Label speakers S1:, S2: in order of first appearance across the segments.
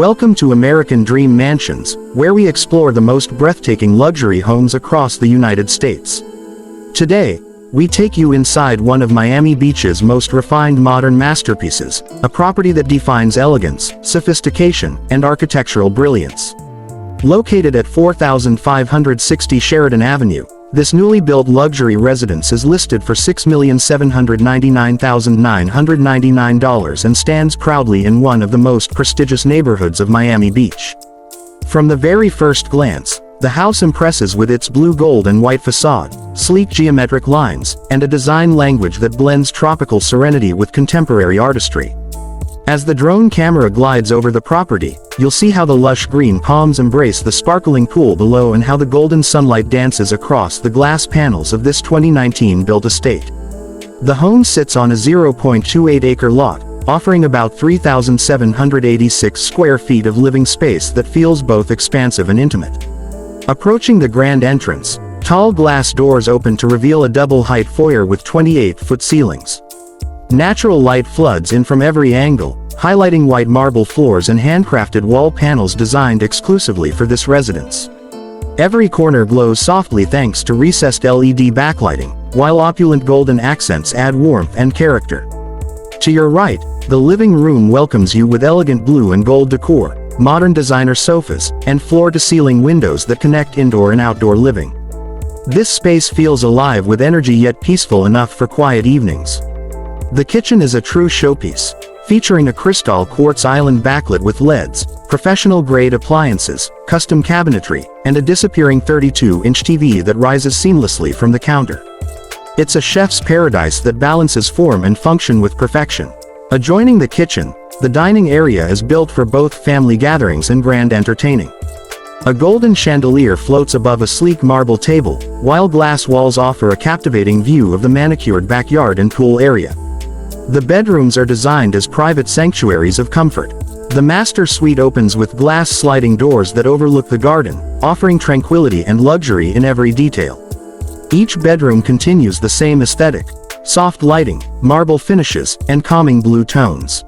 S1: Welcome to American Dream Mansions, where we explore the most breathtaking luxury homes across the United States. Today, we take you inside one of Miami Beach's most refined modern masterpieces, a property that defines elegance, sophistication, and architectural brilliance. Located at 4560 Sheridan Avenue, this newly built luxury residence is listed for $6,799,999 and stands proudly in one of the most prestigious neighborhoods of Miami Beach. From the very first glance, the house impresses with its blue gold and white facade, sleek geometric lines, and a design language that blends tropical serenity with contemporary artistry. As the drone camera glides over the property, you'll see how the lush green palms embrace the sparkling pool below and how the golden sunlight dances across the glass panels of this 2019 built estate. The home sits on a 0.28-acre lot, offering about 3,786 square feet of living space that feels both expansive and intimate. Approaching the grand entrance, tall glass doors open to reveal a double-height foyer with 28-foot ceilings. Natural light floods in from every angle, highlighting white marble floors and handcrafted wall panels designed exclusively for this residence. Every corner glows softly thanks to recessed LED backlighting, while opulent golden accents add warmth and character. To your right, the living room welcomes you with elegant blue and gold decor, modern designer sofas, and floor-to-ceiling windows that connect indoor and outdoor living. This space feels alive with energy yet peaceful enough for quiet evenings. The kitchen is a true showpiece, featuring a crystal quartz island backlit with LEDs, professional-grade appliances, custom cabinetry, and a disappearing 32-inch TV that rises seamlessly from the counter. It's a chef's paradise that balances form and function with perfection. Adjoining the kitchen, the dining area is built for both family gatherings and grand entertaining. A golden chandelier floats above a sleek marble table, while glass walls offer a captivating view of the manicured backyard and pool area. The bedrooms are designed as private sanctuaries of comfort. The master suite opens with glass sliding doors that overlook the garden, offering tranquility and luxury in every detail. Each bedroom continues the same aesthetic: soft lighting, marble finishes, and calming blue tones.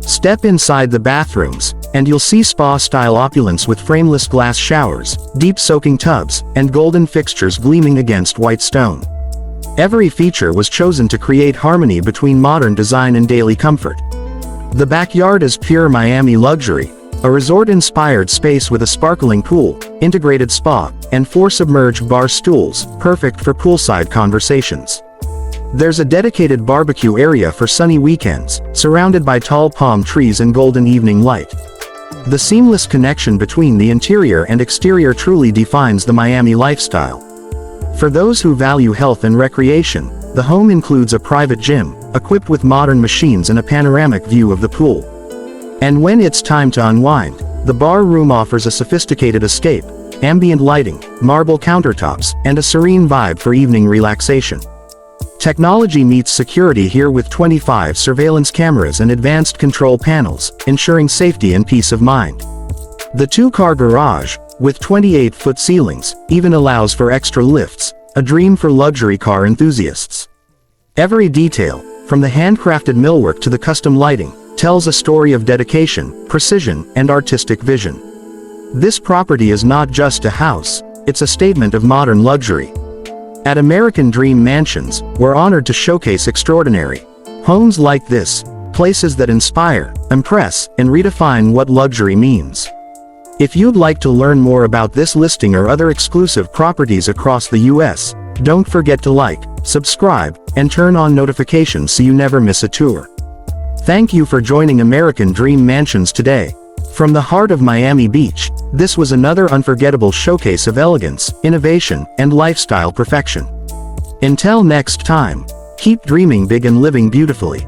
S1: Step inside the bathrooms, and you'll see spa-style opulence with frameless glass showers, deep soaking tubs, and golden fixtures gleaming against white stone. Every feature was chosen to create harmony between modern design and daily comfort. The backyard is pure Miami luxury, a resort-inspired space with a sparkling pool, integrated spa, and 4 submerged bar stools, perfect for poolside conversations. There's a dedicated barbecue area for sunny weekends, surrounded by tall palm trees and golden evening light. The seamless connection between the interior and exterior truly defines the Miami lifestyle. For those who value health and recreation, the home includes a private gym, equipped with modern machines and a panoramic view of the pool. And when it's time to unwind, the bar room offers a sophisticated escape, ambient lighting, marble countertops, and a serene vibe for evening relaxation. Technology meets security here with 25 surveillance cameras and advanced control panels, ensuring safety and peace of mind. The 2-car garage, with 28-foot ceilings, even allows for extra lifts, a dream for luxury car enthusiasts. Every detail, from the handcrafted millwork to the custom lighting, tells a story of dedication, precision, and artistic vision. This property is not just a house, it's a statement of modern luxury. At American Dream Mansions, we're honored to showcase extraordinary homes like this, places that inspire, impress, and redefine what luxury means. If you'd like to learn more about this listing or other exclusive properties across the U.S., don't forget to like, subscribe, and turn on notifications so you never miss a tour. Thank you for joining American Dream Mansions today. From the heart of Miami Beach, this was another unforgettable showcase of elegance, innovation, and lifestyle perfection. Until next time, keep dreaming big and living beautifully.